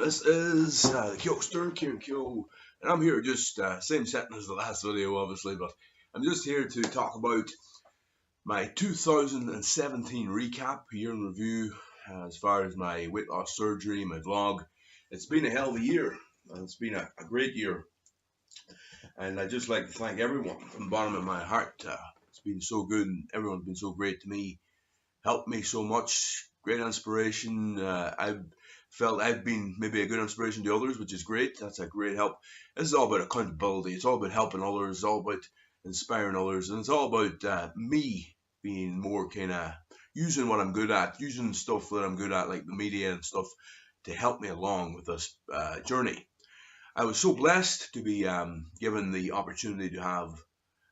This is the KEOSTERS, Kyo, and I'm here just same setting as the last video, obviously, but I'm just here to talk about my 2017 recap, year in review, as far as my weight loss surgery, my vlog. It's been a hell of a year, and it's been a great year, and I'd just like to thank everyone from the bottom of my heart. It's been so good, and everyone's been so great to me, helped me so much, great inspiration. I've felt I've been maybe a good inspiration to others, which is great. That's a great help. This is all about accountability. It's all about helping others. It's all about inspiring others, and it's all about me being more kind of using what I'm good at, using stuff that I'm good at, like the media and stuff, to help me along with this journey. I was so blessed to be given the opportunity to have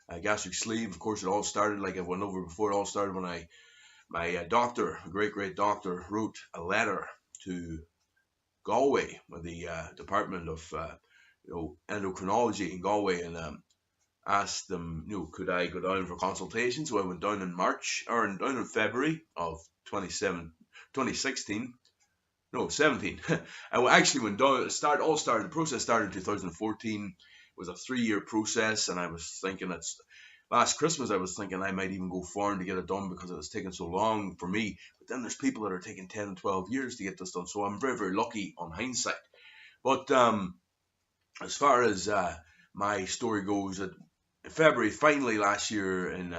a gastric sleeve. Of course, it all started, like I went over before, it all started when my doctor, a great doctor, wrote a letter to Galway, with the Department of Endocrinology in Galway, and asked them, could I go down for consultation? So I went down in March, or down in February of 2016. No, 17. I actually went down. The process started in 2014. It was a 3-year process, and I was thinking last Christmas I was thinking I might even go foreign to get it done because it was taking so long for me. But then there's people that are taking 10 and 12 years to get this done, so I'm very lucky on hindsight. But as far as my story goes, in February, finally last year in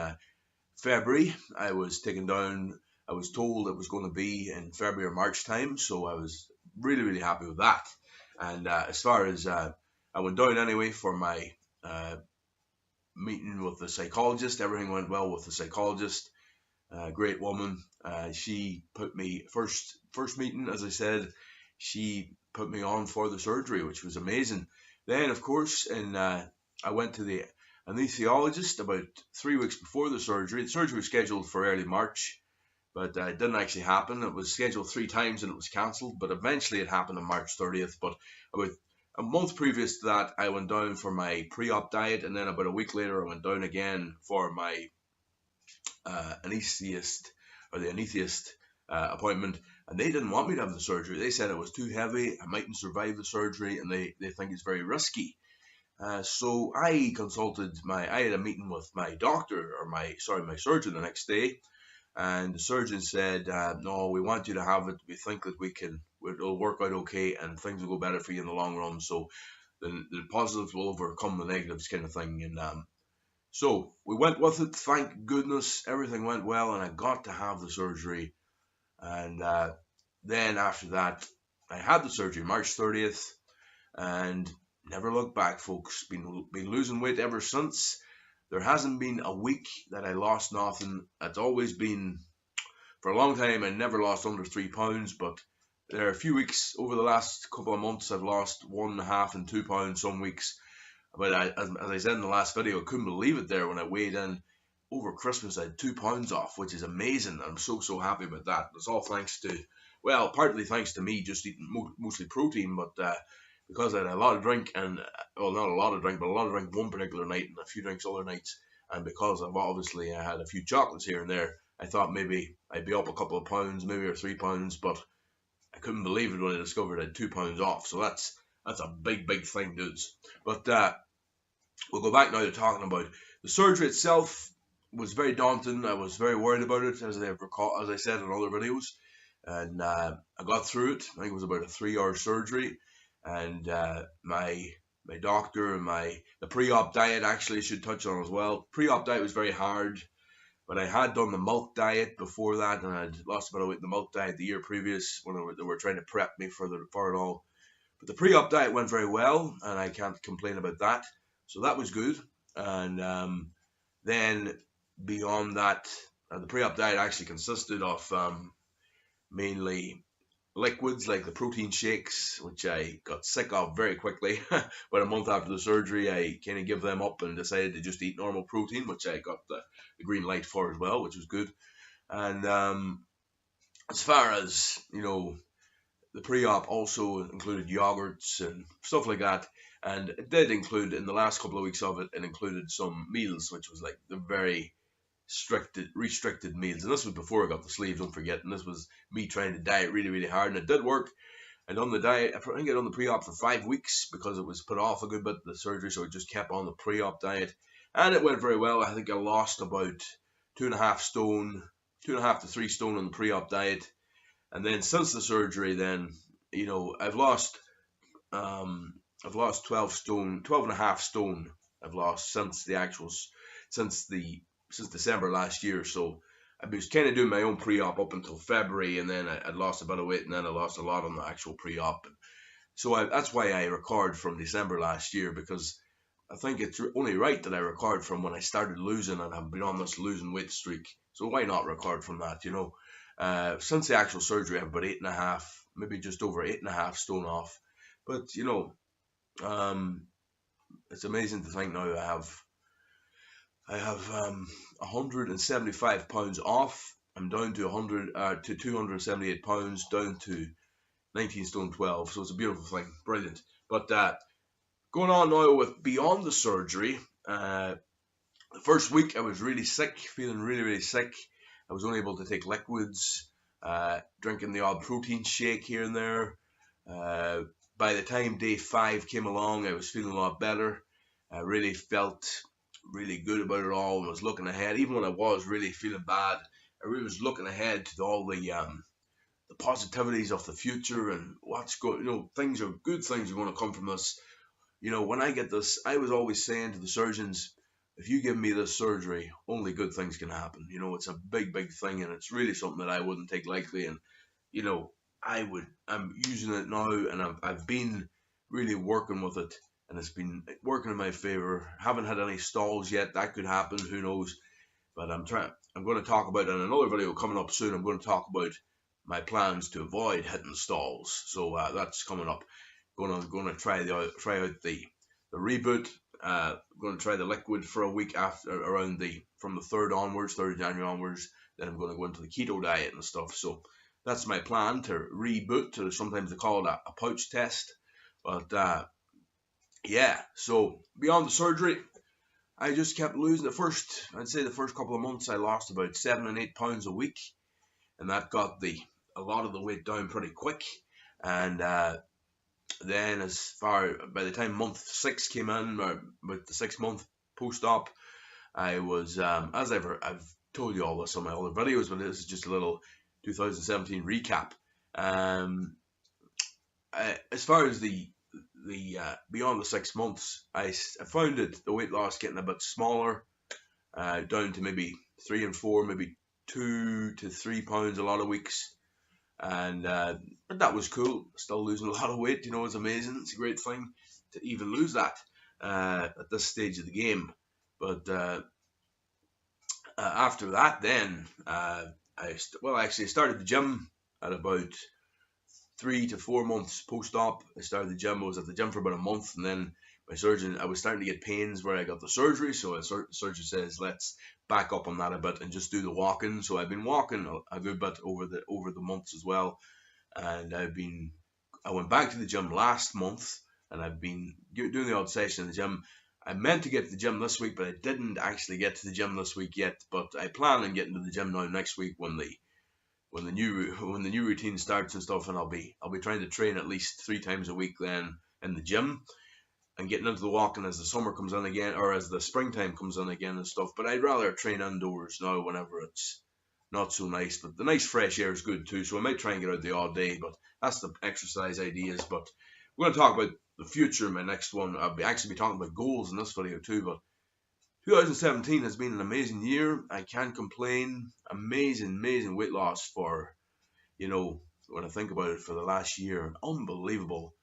February, I was taken down. I was told it was going to be in February or March time, so I was really happy with that. And as far as I went down anyway for my meeting with the psychologist. Everything went well with the psychologist. Great woman. She put me first meeting, as I said. She put me on for the surgery, which was amazing. Then, of course, I went to the anesthesiologist about 3 weeks before the surgery. The surgery was scheduled for early March, but it didn't actually happen. It was scheduled 3 times and it was cancelled, but eventually it happened on March 30th. But about a month previous to that, I went down for my pre-op diet, and then about a week later, I went down again for my anesthetist appointment, and they didn't want me to have the surgery. They said it was too heavy, I mightn't survive the surgery, and they think it's very risky. So I had a meeting with my doctor, or my surgeon the next day, and the surgeon said, no, we want you to have it. We think that it'll work out okay, and things will go better for you in the long run. So the positives will overcome the negatives, kind of thing. And so we went with it. Thank goodness, everything went well, and I got to have the surgery. And then after that, I had the surgery March 30th, and never looked back, folks. Been losing weight ever since. There hasn't been a week that I lost nothing. It's always been, for a long time, I never lost under 3 pounds, but there are a few weeks over the last couple of months I've lost 1.5 and 2 pounds some weeks. But as I said in the last video, I couldn't believe it there when I weighed in over Christmas. I had 2 pounds off, which is amazing. I'm so happy about that. It's all thanks to, well, partly thanks to me just eating mostly protein, but because I had a lot of drink, and well, not a lot of drink, but a lot of drink one particular night and a few drinks other nights, and because I had a few chocolates here and there, I thought maybe I'd be up a couple of pounds, maybe, or 3 pounds, but I couldn't believe it when I discovered I had 2 pounds off. So that's a big thing, dudes. But we'll go back now to talking about the surgery itself. Was very daunting. I was very worried about it, as I said in other videos, and I got through it. I think it was about a 3-hour surgery. And my doctor and the pre-op diet, actually I should touch on as well. Pre-op diet was very hard, but I had done the milk diet before that, and I'd lost about a weight in the milk diet the year previous when they were trying to prep me for it all. But the pre-op diet went very well, and I can't complain about that. So that was good. And then beyond that, the pre-op diet actually consisted of mainly liquids like the protein shakes, which I got sick of very quickly. About a month after the surgery, I kind of gave them up and decided to just eat normal protein, which I got the green light for as well, which was good. And as far as, the pre-op also included yogurts and stuff like that. And it did include, in the last couple of weeks of it, it included some meals, which was like the very restricted meals. And this was before I got the sleeve, don't forget. And this was me trying to diet really hard, and it did work. I done the diet. I think I done the pre-op for 5 weeks because it was put off a good bit, the surgery, so I just kept on the pre-op diet, and it went very well. I think I lost about 2.5 stone, 2.5 to 3 stone on the pre-op diet, and then since the surgery, then I've lost 12 stone, 12.5 stone. I've lost since December last year. So I was kind of doing my own pre-op up until February, and then I'd lost a bit of weight, and then I lost a lot on the actual pre-op. So that's why I record from December last year, because I think it's only right that I record from when I started losing and have been on this losing weight streak. So why not record from that, Since the actual surgery, I have about 8.5, maybe just over 8.5 stone off. But, it's amazing to think now I have 175 pounds off. I'm down to 278 pounds, down to 19 stone 12. So it's a beautiful thing, brilliant. But going on now with beyond the surgery, the first week I was really sick, feeling really, really sick. I was only able to take liquids, drinking the odd protein shake here and there. By the time day 5 came along, I was feeling a lot better. I really felt really good about it all, and was looking ahead. Even when I was really feeling bad, I really was looking ahead to all the positivities of the future and what's going. Good things are going to come from this. When I get this, I was always saying to the surgeons, if you give me this surgery, only good things can happen. It's a big, big thing, and it's really something that I wouldn't take lightly. And I'm using it now, and I've been really working with it, and it's been working in my favor. Haven't had any stalls yet. That could happen, who knows? But I'm going to talk about it in another video coming up soon. I'm going to talk about my plans to avoid hitting stalls. So that's coming up. Going to try out the reboot. Going to try the liquid for a week from the 3rd January onwards. Then I'm going to go into the keto diet and stuff. So that's my plan, to reboot. To sometimes they call it a pouch test. But yeah. So beyond the surgery, I just kept losing. I'd say the first couple of months, I lost about 7 and 8 pounds a week, and that got a lot of the weight down pretty quick. And then by the time month 6 came in, or about the 6th month post-op, I was, as I've told you all this on my other videos, but this is just a little 2017 recap. As far as the beyond the 6 months, I found the weight loss getting a bit smaller, down to maybe 3 and 4, maybe 2 to 3 pounds a lot of weeks. And but that was cool. Still losing a lot of weight, it's amazing. It's a great thing to even lose that at this stage of the game. But after that, then I started the gym at about 3 to 4 months post-op. I started the gym. I was at the gym for about a month, and then my surgeon, I was starting to get pains where I got the surgery. So the surgeon says, let's back up on that a bit and just do the walking. So I've been walking a good bit over the months as well. And I went back to the gym last month, and I've been doing the odd session in the gym. I meant to get to the gym this week, but I didn't actually get to the gym this week yet. But I plan on getting to the gym now next week when the new routine starts and stuff, and I'll be trying to train at least 3 times a week then in the gym, and getting into the walking as the summer comes in again, or as the springtime comes in again and stuff. But I'd rather train indoors now whenever it's not so nice. But the nice fresh air is good too, so I might try and get out the odd day. But that's the exercise ideas. But we're going to talk about the future in my next one. I'll actually be talking about goals in this video too. But 2017 has been an amazing year. I can't complain. Amazing weight loss for, when I think about it, for the last year. Unbelievable.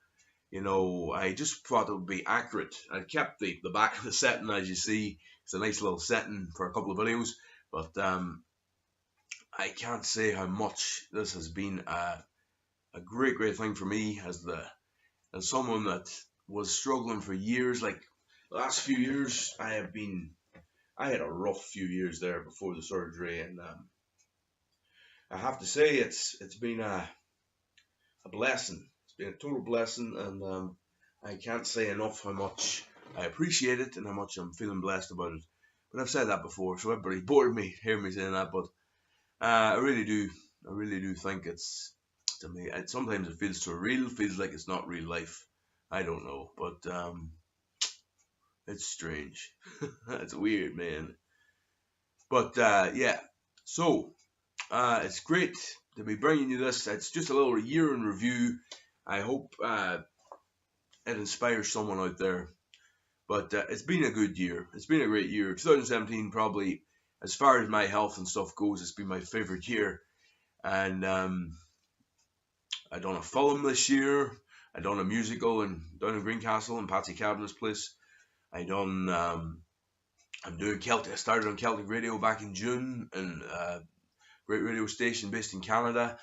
I just thought it would be accurate. I kept the back of the setting, as you see. It's a nice little setting for a couple of videos. But I can't say how much this has been a great thing for me as someone that was struggling for years. Like the last few years, I had a rough few years there before the surgery, and I have to say it's been a blessing. It's been a total blessing, and I can't say enough how much I appreciate it and how much I'm feeling blessed about it. But I've said that before, so everybody bored me hearing me saying that. But I really do think it's to me. Sometimes it feels surreal, feels like it's not real life. I don't know, but it's strange. It's weird, man. But yeah, so it's great to be bringing you this. It's just a little year in review. I hope it inspires someone out there. But it's been a good year. It's been a great year. 2017 probably, as far as my health and stuff goes, it's been my favorite year. And I done a film this year. I done a musical down in Greencastle in Patsy Cabinet's place. I done. I'm doing Celtic. I started on Celtic radio back in June, and great radio station based in Canada.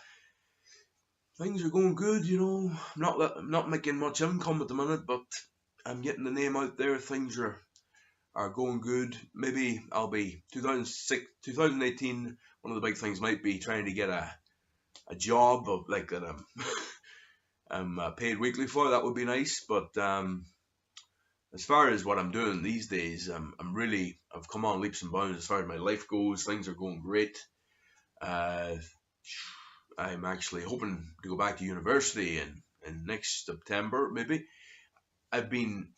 Things are going good, you know. I'm not making much income at the minute, but I'm getting the name out there. Things are going good. Maybe I'll be 2018. One of the big things might be trying to get a job of like that I'm paid weekly for. That would be nice. But as far as what I'm doing these days, I've come on leaps and bounds as far as my life goes. Things are going great. I'm actually hoping to go back to university in next September, maybe. I've been,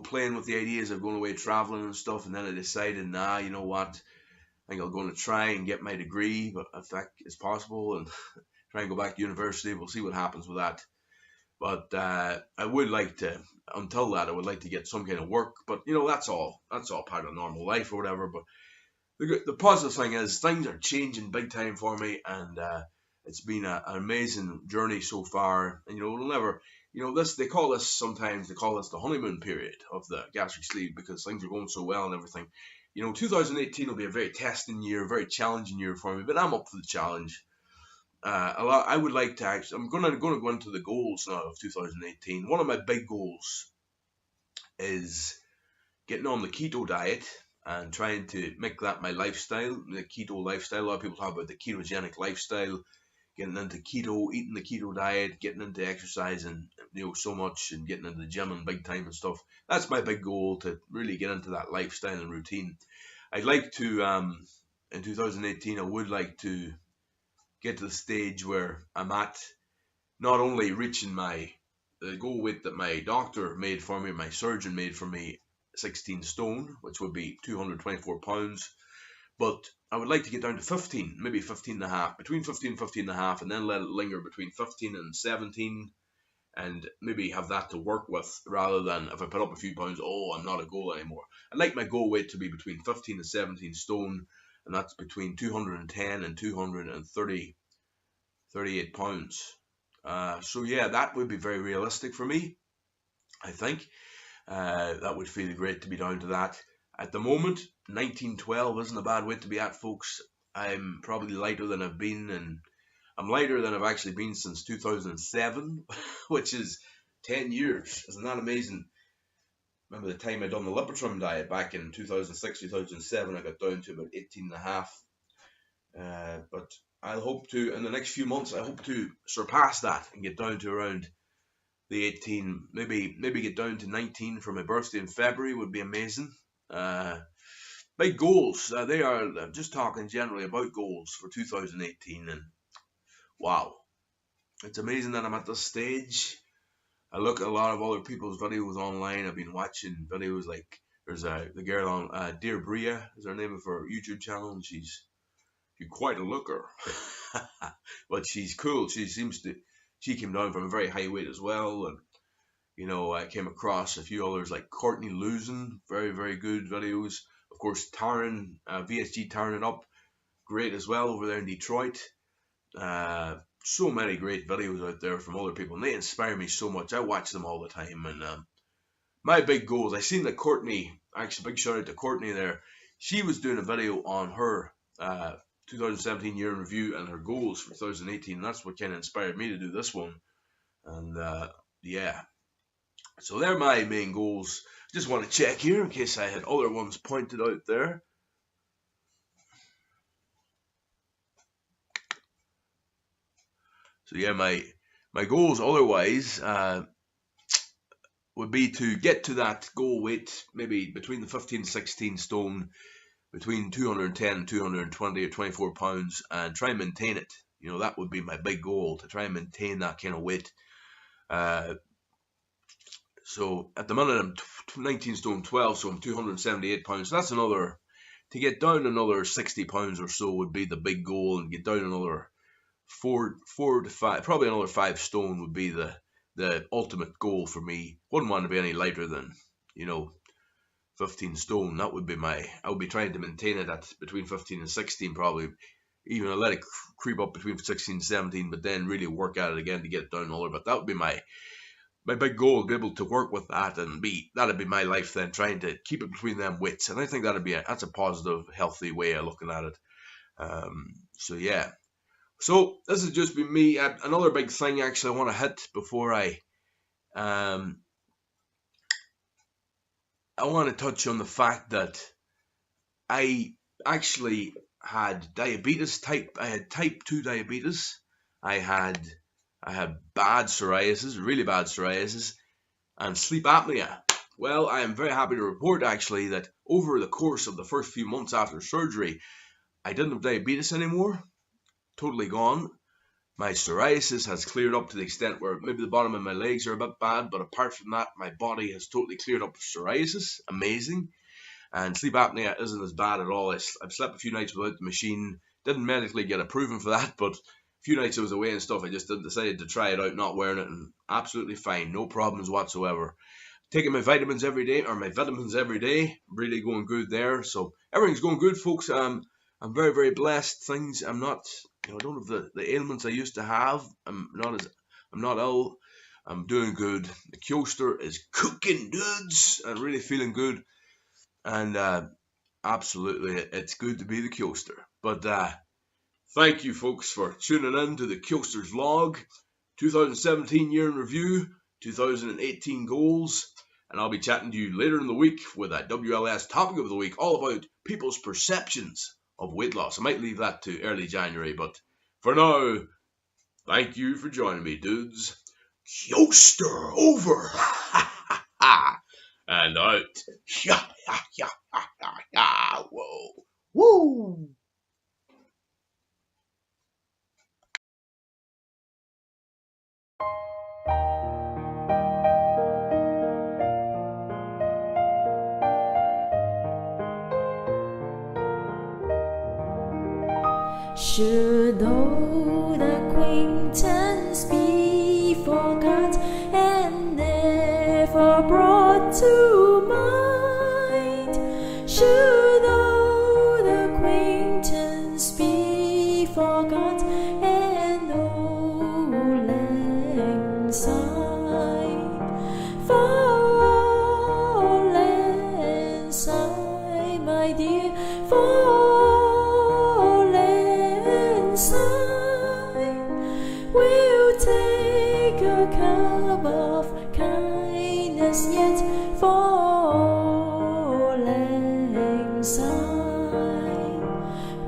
playing with the ideas of going away traveling and stuff, and then I decided, nah, you know what? I think I'm going to try and get my degree, but if that is possible, and try and go back to university. We'll see what happens with that. But I would like to, until that, I would like to get some kind of work. But that's all part of normal life or whatever. But the positive thing is things are changing big time for me, and it's been an amazing journey so far. And it'll never, they call this the honeymoon period of the gastric sleeve, because things are going so well and everything. 2018 will be a very testing year, very challenging year for me, but I'm up for the challenge. I would like to I'm going to go into the goals now of 2018. One of my big goals is getting on the keto diet and trying to make that my lifestyle, the keto lifestyle. A lot of people talk about the ketogenic lifestyle, getting into keto, eating the keto diet, getting into exercising, so much, and getting into the gym and big time and stuff. That's my big goal, to really get into that lifestyle and routine. I'd like to, in 2018, I would like to get to the stage where I'm at not only reaching the goal weight that my doctor made for me, my surgeon made for me, 16 stone, which would be 224 pounds, but I would like to get down to 15, maybe 15 and a half, between 15 and 15 and a half, and then let it linger between 15 and 17, and maybe have that to work with, rather than if I put up a few pounds, I'm not a goal anymore. I'd like my goal weight to be between 15 and 17 stone, and that's between 210 and 238 pounds. So yeah, that would be very realistic for me, I think. That would feel great to be down to that. At the moment, 1912 isn't a bad weight to be at, folks. I'm probably lighter than I've been, and I'm lighter than I've actually been since 2007, which is 10 years. Isn't that amazing? Remember the time I done the Lipotrim diet back in 2006, 2007, I got down to about 18 and a half. But I'll hope to, in the next few months, I hope to surpass that and get down to around the 18, maybe get down to 19 for my birthday in February would be amazing. Big goals, they are, I'm just talking generally about goals for 2018, and wow, it's amazing that I'm at this stage. I look at a lot of other people's videos online. I've been watching videos like, there's the girl on Dear Bria is her name of her YouTube channel, and she's quite a looker. But she's cool. She came down from a very high weight as well, and I came across a few others like Courtney Losing, very, very good videos. Of course, Taryn, VSG Taryn It Up, great as well over there in Detroit. So many great videos out there from other people, and they inspire me so much. I watch them all the time, and my big goals, I seen that Courtney, actually big shout out to Courtney there, she was doing a video on her 2017 year in review and her goals for 2018, and that's what kind of inspired me to do this one. And yeah, so they're my main goals. Just want to check here in case I had other ones pointed out there. So yeah, my goals otherwise would be to get to that goal weight, maybe between the 15 and 16 stone, between 210 and 220 or 24 pounds, and try and maintain it You know, that would be my big goal, to try and maintain that kind of weight. So at the minute I'm 19 stone 12, so I'm 278 pounds. So that's another, to get down another 60 pounds or so would be the big goal, and get down another four to five, probably another 5 stone would be the ultimate goal for me. Wouldn't want to be any lighter than, 15 stone. That would be I would be trying to maintain it at between 15 and 16 probably. Even let it creep up between 16 and 17, but then really work at it again to get it down lower. But that would be my big goal, to be able to work with that, and that'd be my life then, trying to keep it between them weights. And I think that's a positive, healthy way of looking at it. So yeah. So this has just been me. Another big thing actually I want to hit before I want to touch on the fact that I actually had diabetes. I had type 2 diabetes. I had bad psoriasis, really bad psoriasis, and sleep apnea. Well, I am very happy to report actually that over the course of the first few months after surgery, I didn't have diabetes anymore. Totally gone. My psoriasis has cleared up to the extent where maybe the bottom of my legs are a bit bad, but apart from that, my body has totally cleared up psoriasis. Amazing. And sleep apnea isn't as bad at all. I've slept a few nights without the machine. Didn't medically get approved for that, but a few nights I was away and stuff, I just decided to try it out, not wearing it, and absolutely fine. No problems whatsoever. Taking my vitamins every day, really going good there. So everything's going good, folks. I'm very, very blessed. I'm not, I don't have the ailments I used to have. I'm not ill. I'm doing good. The KEOSTER is cooking dudes. I'm really feeling good. And absolutely, it's good to be the KEOSTER. But thank you, folks, for tuning in to the KEOSTERS vlog, 2017 year in review, 2018 goals, and I'll be chatting to you later in the week with a WLS topic of the week, all about people's perceptions of weight loss. I might leave that to early January, but for now, thank you for joining me, dudes. KEOSTER over. And out. Yeah, yeah, yeah, yeah, yeah, yeah. Whoa. Woo. Should old acquaintance be forgot and never brought to mind? Should old acquaintance be forgot and old lang syne? For lang syne, my dear, we'll take a cup of kindness yet for lang syne.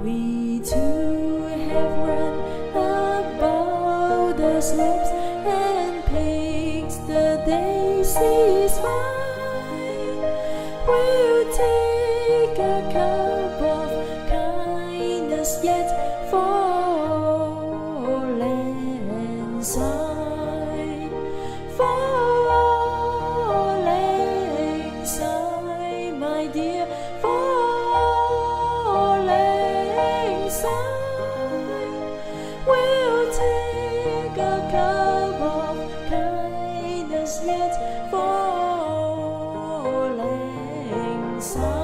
We too have run about the slopes and picked the daisies fine. We'll take a cup of kindness yet for lang syne, for lang syne, my dear, for lang syne. We'll take a cup of kindness yet for lang syne.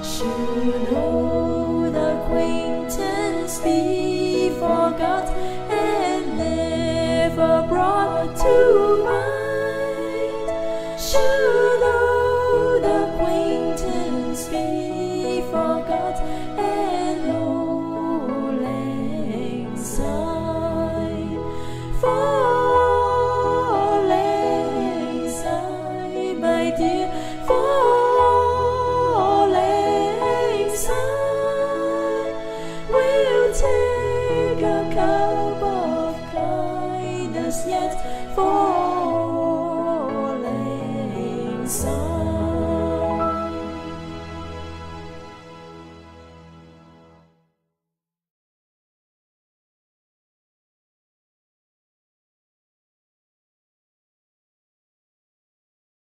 Should old acquaintance be forgot and never brought to mind? Should old acquaintance be forgot and old lang syne? For lang syne, my dear, for lang syne. We'll take a cup of kindness yet for lang syne.